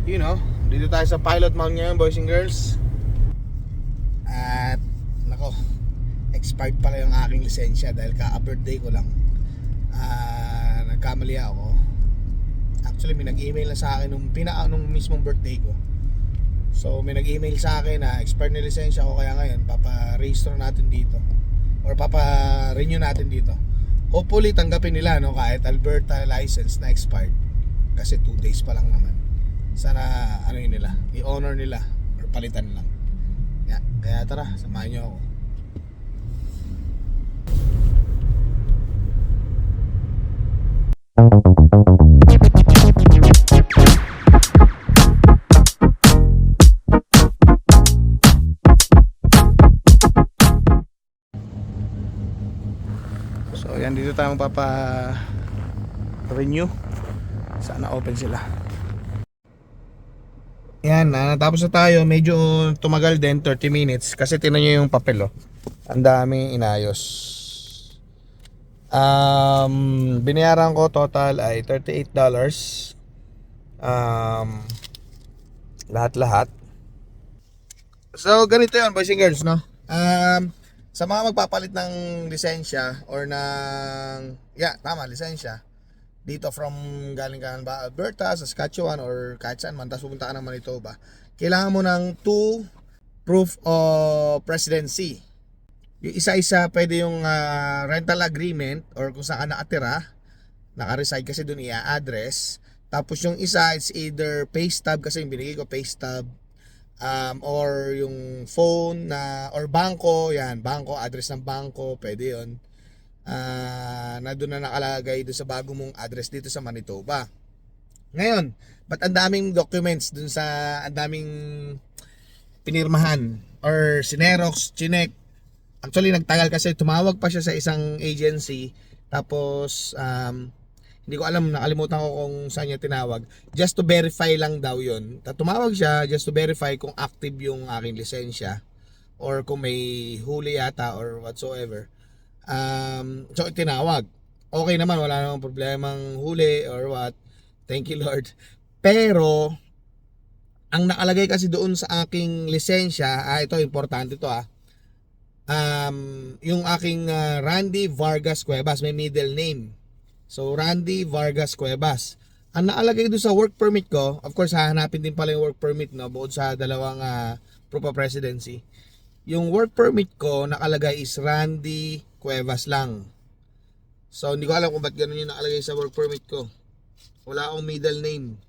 You know, dito tayo sa Pilot Mount ngayon, boys and girls. At nako, expired pala yung aking lisensya dahil ka-birthday ko lang. Nagkamali ako. Actually, may nag-email na sa akin nung mismong birthday ko. So may nag-email sa akin na expired na lisensya ko, kaya ngayon papa-register natin dito or papa-renew natin dito. Hopefully tanggapin nila, no, kahit Alberta license na expired, kasi 2 days pa lang naman. Sana ano yun nila, i-honor nila or palitan lang. Yeah, kaya tara, samahan niyo ako. So yan, dito tayo magpapa-renew. Sana open sila. Yan, natapos na tayo. Medyo tumagal din, 30 minutes. Kasi tinan nyo yung papel, oh. Ang dami inayos. Binayaran ko total ay $38. Lahat-lahat. So ganito yun, boys and girls, no? Sa mga magpapalit ng lisensya or ng, lisensya dito from galing ka ba Alberta, Saskatchewan or kahit saan man, tapos pupunta ka ng Manitoba, kailangan mo ng 2 proof of residency. Yung isa-isa pwede yung rental agreement or kung saan ka nakatira, naka-reside kasi doon i-address. Tapos yung isa, it's either pay stub, kasi yung binigay ko pay stub, or yung phone na or bangko, yan, bangko, address ng bangko, pwede yun. Na doon na nakalagay doon sa bago mong address dito sa Manitoba. Ngayon, ba't ang daming documents doon sa, ang daming pinirmahan or sinerox, chinek? Actually nagtagal kasi, tumawag pa siya sa isang agency, tapos hindi ko alam, nakalimutan ko kung saan niya tinawag. Just to verify lang daw yun. Tumawag siya just to verify kung active yung aking lisensya or kung may huli yata or whatsoever. So tinawag. Okay naman, wala namang problemang huli or what. Thank you Lord. Pero ang nakalagay kasi doon sa aking lisensya, ito importante to yung aking Randy Vargas Cuevas, may middle name. So Randy Vargas Cuevas. Ang nakalagay doon sa work permit ko, of course hahanapin din pala yung work permit, no, bukod sa dalawang proof of residency. Yung work permit ko nakalagay is Randy Cuevas lang. So hindi ko alam kung ba't ganun yung nakalagay sa work permit ko. Wala akong middle name.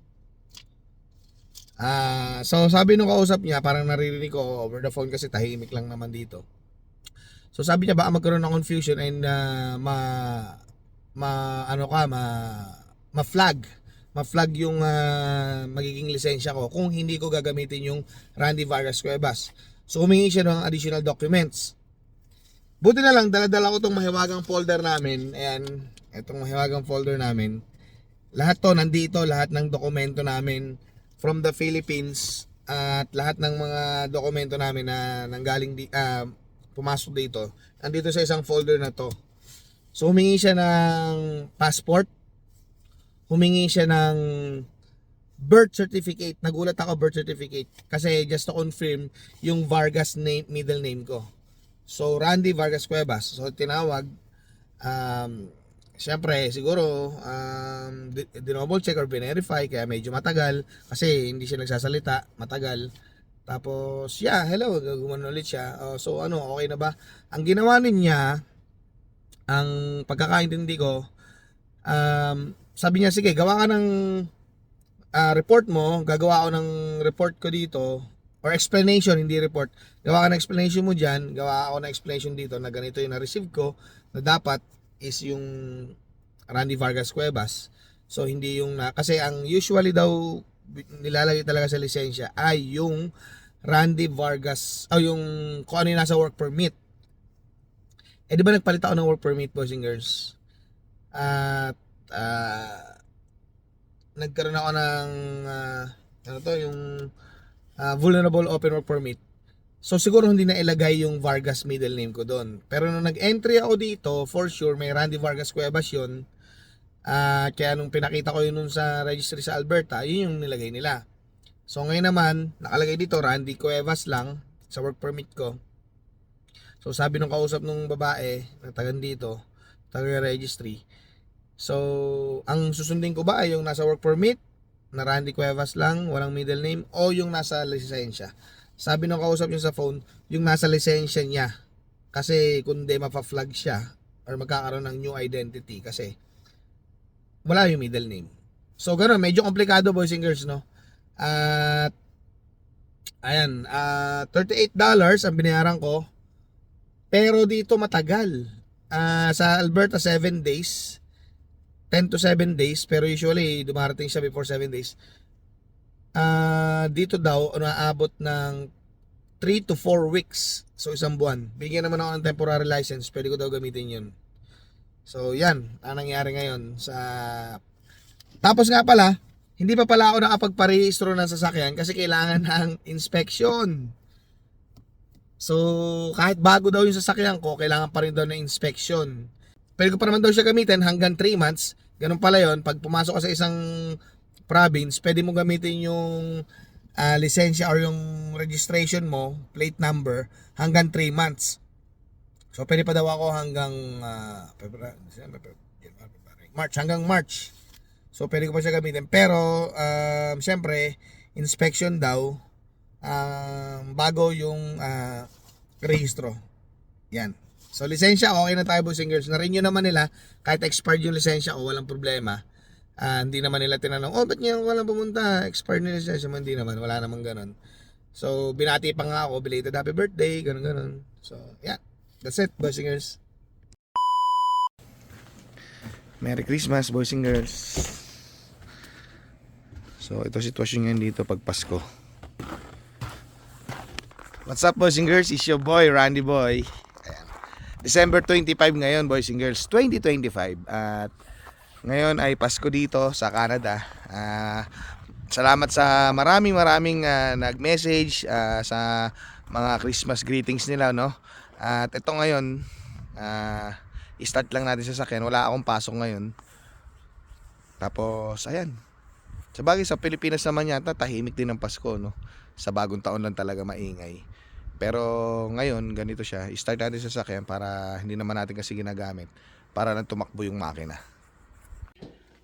So sabi nung kausap niya, parang naririnig ko over the phone kasi tahimik lang naman dito. So sabi niya baka magkaroon ng confusion and ma-flag yung magiging lisensya ko kung hindi ko gagamitin yung Randy Vargas Cuevas. So humingi siya ng additional documents. Buti na lang, dala-dala ko tong mahiwagang folder namin. Ayan, itong mahiwagang folder namin. Lahat to nandito, lahat ng dokumento namin from the Philippines at lahat ng mga dokumento namin na nanggaling pumasok dito, nandito sa isang folder na to. So humingi siya ng passport, humingi siya ng birth certificate. Nagulat ako, birth certificate, kasi just to confirm yung Vargas name, middle name ko. So Randy Vargas Cuevas. So tinawag, syempre siguro dinouble check or verify, kaya medyo matagal kasi hindi siya nagsasalita, matagal. Tapos hello, gumano ulit siya. So okay na ba? Ang ginawa niya, ang pagkakaintindi ko, sabi niya, sige, gawa ka ng report mo. Gagawa ako ng report ko dito, or explanation, hindi report. Gawa ka ng explanation mo dyan. Gawa ako ng explanation dito na ganito yung na-receive ko, na dapat is yung Randy Vargas Cuevas. So hindi yung kasi ang usually daw nilalagay talaga sa lisensya ay yung Randy Vargas, yung kung ano yung nasa work permit. Di ba nagpalit ako ng work permit, boys and girls? At nagkaroon ako ng yung vulnerable open work permit. So siguro hindi na ilagay yung Vargas middle name ko doon. Pero nung nag-entry ako dito, for sure may Randy Vargas Cuevas yun. Kaya nung pinakita ko yun sa registry sa Alberta, yun yung nilagay nila. So ngayon naman, nakalagay dito, Randy Cuevas lang sa work permit ko. So sabi nung kausap nung babae na taga dito, taga registry. So ang susundin ko ba ay yung nasa work permit na Randy Cuevas lang, walang middle name, o yung nasa lisensya? Sabi nung kausap niya sa phone, yung nasa lisensya niya. Kasi kundi mapa-flag siya or magkakaroon ng new identity kasi wala yung middle name. So gano'n, medyo komplikado boys and girls, no? At ayan, $38 ang binayaran ko. Pero dito matagal. Sa Alberta 7 days. 10 to 7 days, pero usually dumarating siya before 7 days. Dito daw naabot ng 3 to 4 weeks. So isang buwan. Bigyan naman ako ng temporary license, pwede ko daw gamitin 'yun. So yan ang nangyari ngayon sa. Tapos nga pala, hindi pa pala ako nakapagparehistro ng sasakyan kasi kailangan ng inspection. So, kahit bago daw yung sasakyan ko, kailangan pa rin daw ng inspection. Pwede ko pa naman daw siya gamitin hanggang 3 months. Ganun pala yon. Pag pumasok ka sa isang province, pwede mo gamitin yung lisensya or yung registration mo, plate number, hanggang 3 months. So, pwede pa daw ako hanggang March, hanggang March. So, pwede ko pa siya gamitin. Pero, syempre, inspection daw bago yung rehistro. Yan. So, lisensya, okay na tayo boys and girls. Na-renew naman nila. Kahit expired yung lisensya ko, walang problema. Hindi naman nila tinanong, ba't niya walang pumunta? Expired na lisensya mo? Hindi naman. Wala naman ganun. So, binati pa nga ako. Belated happy birthday. Ganun. So, yeah. That's it, boys and girls. Merry Christmas, boys and girls. So, ito sitwasyon ngayon dito pag Pasko. What's up, boys and girls? It's your boy, Randy Boy. Ayan. December 25 ngayon, boys and girls. 2025. At ngayon ay Pasko dito sa Canada. Salamat sa maraming nag-message sa mga Christmas greetings nila, no? At ito ngayon, i-start lang natin sa sakyan. Wala akong pasok ngayon. Tapos, ayan. Sabagay sa Pilipinas naman yata tahimik din ang Pasko, no? Sa bagong taon lang talaga maingay. Pero ngayon ganito siya, i-start natin sa sasakyan para hindi naman natin kasi ginagamit para lang tumakbo yung makina.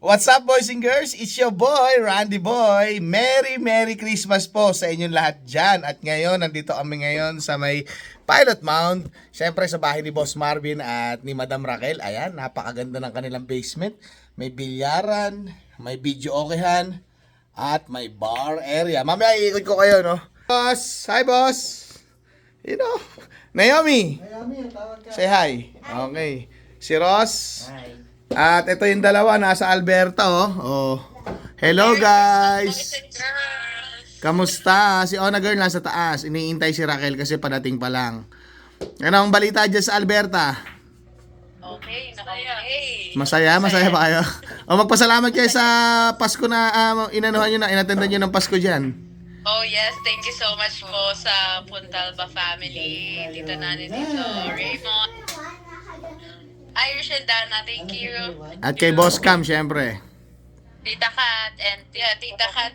What's up, boys and girls? It's your boy, Randy Boy. Merry Christmas po sa inyong lahat dyan. At ngayon, nandito kami ngayon sa may Pilot Mound. Siyempre sa bahay ni Boss Marvin at ni Madam Raquel. Ayan, napakaganda ng kanilang basement. May bilyaran, may video okehan, at may bar area. Mamaya iikot ko kayo, no? Boss! Hi, boss! You know, Naomi! Naomi, tawag ka. Say hi. Okay. Si Ross. Hi. At ito yung dalawa, nasa Alberta, oh. Hello, guys! Kamusta? Si Ona Girl nasa taas. Iniintay si Raquel kasi padating pa lang. Ano ang balita dyan sa Alberta? Okay, okay. Masaya ba kayo? O magpasalamat kayo sa Pasko na inanuhan nyo na, inatendan nyo ng Pasko dyan. Oh yes, thank you so much po sa Puntalba family. Tita Nani, Tito Raymond. Irish and Dana, thank you. At kay Boss Cam, syempre. Tita Kat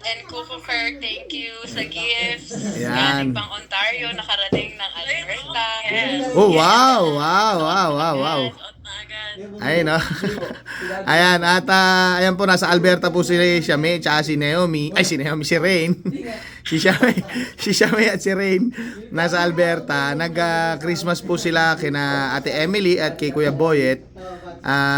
and Kuko Kirk, thank you sa gifts. Ayan. Galing pang Ontario, nakarating ng Alberta. Yes. Oh, wow. Ay, no? Ayan, at ayan po, nasa Alberta po si Shame, tsaka si Naomi. Ay, si Naomi, si Rain. si Shame at si Rain nasa Alberta. Nag-Christmas po sila kina Ate Emily at kay Kuya Boyet.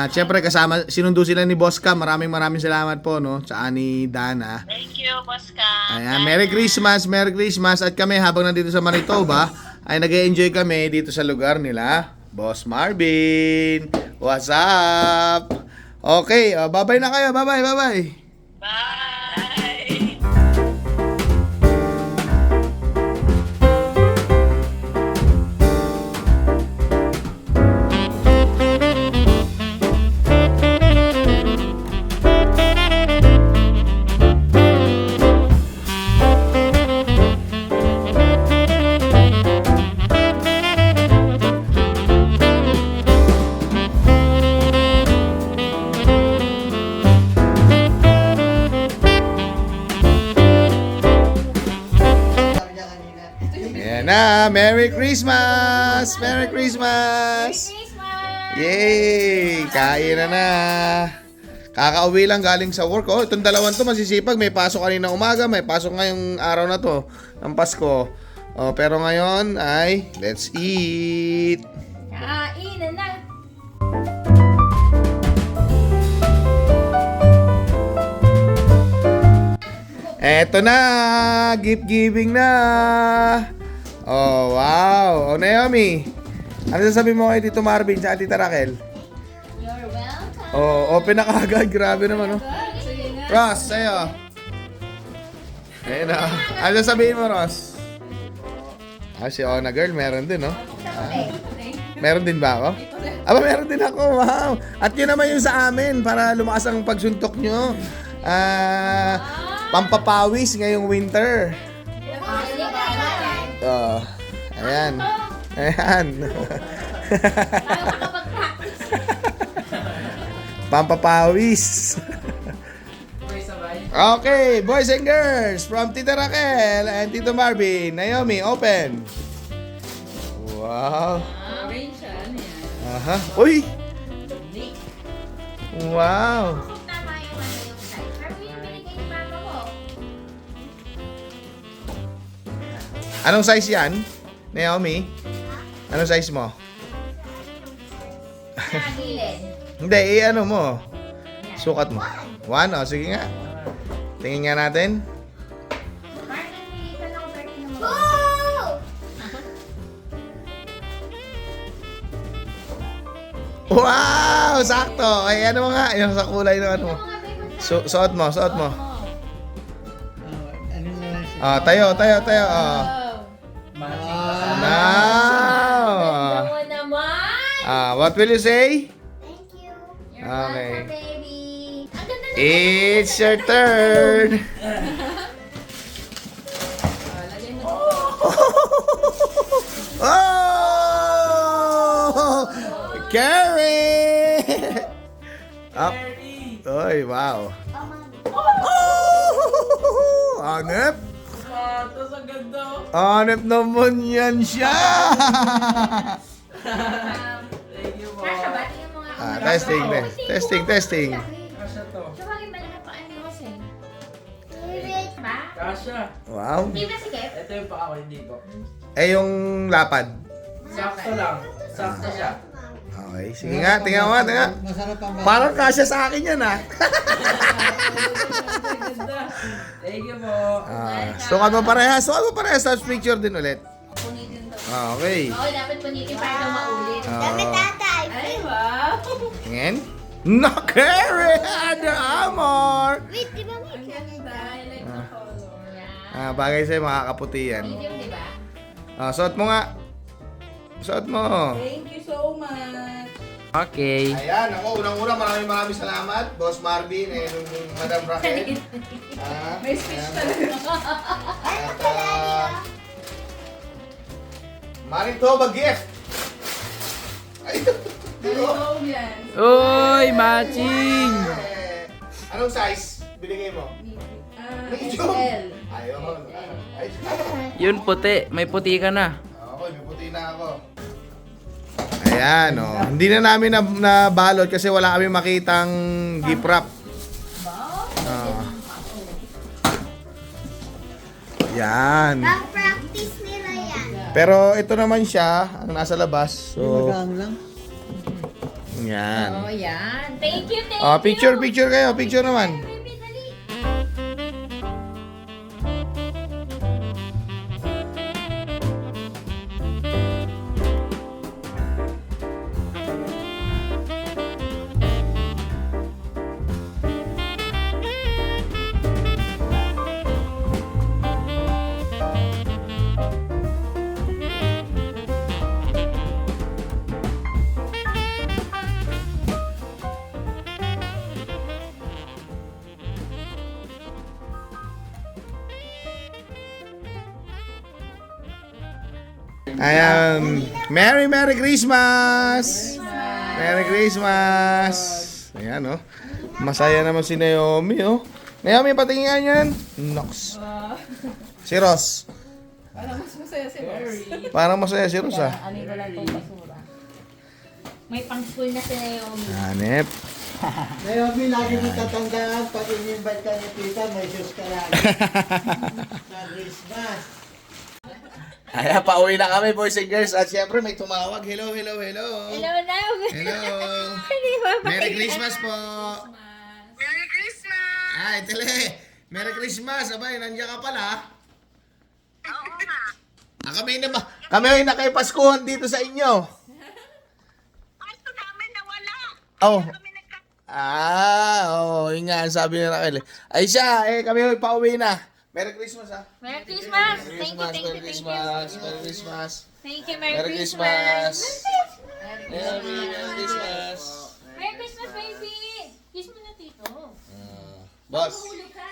Siyempre kasama, sinundo sila ni Boss Cam. Maraming salamat po, no? Tsaka ni Dana. Thank you, Boss Cam. Ayan, Merry Christmas. At kami habang nandito sa Manitoba, ay nag-enjoy kami dito sa lugar nila Boss Marvin. What's up? Okay, bye-bye na kayo. Bye-bye. Bye! Ayan na, Merry Christmas! Merry Christmas! Yay! Kain na. Kakauwi lang galing sa work. Oh, itong dalawang to masisipag. May pasok kanina umaga, may pasok ngayong araw na to, ng Pasko. Oh, pero ngayon ay let's eat. Kain na. Eto na, gift giving na. Oh, wow. Oh, Naomi. Ano sasabihin mo kay Tito Marvin sa Tita Raquel? You're welcome. Oh, open na kaagad. Grabe naman, oh. Sige nga. Ross, sa'yo. Ayun na. Ano sasabihin mo, Ross? Si Ona Girl, meron din, oh. Meron din ba ako? Aba, meron din ako. Wow. At yun naman yung sa amin para lumakas ang pagsuntok nyo. Pampapawis ngayong winter. Ayan. Ayan. Pampapawis. Okay, boys and girls, from Tita Raquel and Tito Marvin. Naomi, open. Wow. Orange yan. Aha. Uy! Wow. Tama yung size. Pero yung binigay ni mama mo. Anong size yan? Naomi? Anong size mo? Nakagilid. Hindi, ano mo? Sukat mo. 1, oh, sige nga. Tingin nga natin. Mark, nandito lang 30 naman. Wow! Sakto! Ay, ano mo nga? Yung sa kulay ng ano mo. Suot mo, suot mo. Tayo. Now! Ganda mo naman. What will you say? Thank you. You're Okay. welcome, baby. Ang ganda na. It's your turn! Lagay mo dito. Oh! Carrie! Up. Oy, wow. Oh! Hanep? Sapatos, ang ganda. Hanep naman yan siya! Thank you po. Kasha ba? Tingnan mo nga. Testing. Kasha to. Sabagay ba nakapaan ni Jose? Ba? Kasha. Wow. Hindi ba sikip? Ito yung pa ako, hindi po. Yung lapad. Sakto lang. Sakto siya. Okay, sige nga, tingnan mo nga. Parang kasya sa akin yan, ha? Ganda. Thank you po. Sukat mo parehas. Tapos picture din ulit. Punitin to. Okay. Oo, dapat punitin para daw maulit. Ah. Ay, wow! Ngayon? No, Carrie! The Amor! Wait, di ba may ganda? I like the color. Bagay sa'yo, makakaputi yan. Medium, di ba? Suot mo nga. Suot mo. Thank you so much. Okay. Ayan, ako, unang-una, maraming salamat. Boss Marvin and Madam Raquel. May speech talaga. At, Manitoba gift! Ay, Uy, matching! Anong size binigay mo? Medium. Ayun. Yun puti. May puti ka na. Okay, may puti na ako. Ayan, oh. Hindi na namin nabalot kasi wala kami makitang gift wrap. Yan. Pang-practice nila yan. Pero ito naman siya, ang nasa labas. So, yan. Oh, yan. Thank you. Picture kayo. Picture naman. Baby, dali. Ayan. Merry Christmas! Merry Christmas! Ayan, oh. Masaya naman si Naomi, oh. Naomi, patingin nga yan. Nox. Si Ross. Para mas masaya si Ross. Parang masaya si Ross, ah. Ano ko lang itong basura. May pang-school na si Naomi. Hanep. Naomi, lagi mo tatandaan, pag in-invite ka ni Tita, may shoes ka lagi. Sa Christmas. Kaya pauwi na kami, boys and girls. At syempre may tumawag. Hello, hello, hello. Hello, Naomi. Hello. Hindi ba ba? Merry Christmas po. Merry Christmas! Ay, Tele. Merry Christmas. Abay, nandiyan ka pala. Oo nga. Kami ay nakipaskuhan dito sa inyo. Kaso namin nawala. Oh. Kami nagka... Yun nga ang sabi ni Raquel. Ay siya, kami ay pauwi na. Merry Christmas, ha. Merry Christmas. Merry Thank you, Christmas, thank you, Merry thank you. Christmas, Merry Christmas. Thank you, Merry Merry Christmas. Christmas. Merry Christmas. Merry Christmas, baby. Kiss mo na, Tito. Boss. Hulog ka.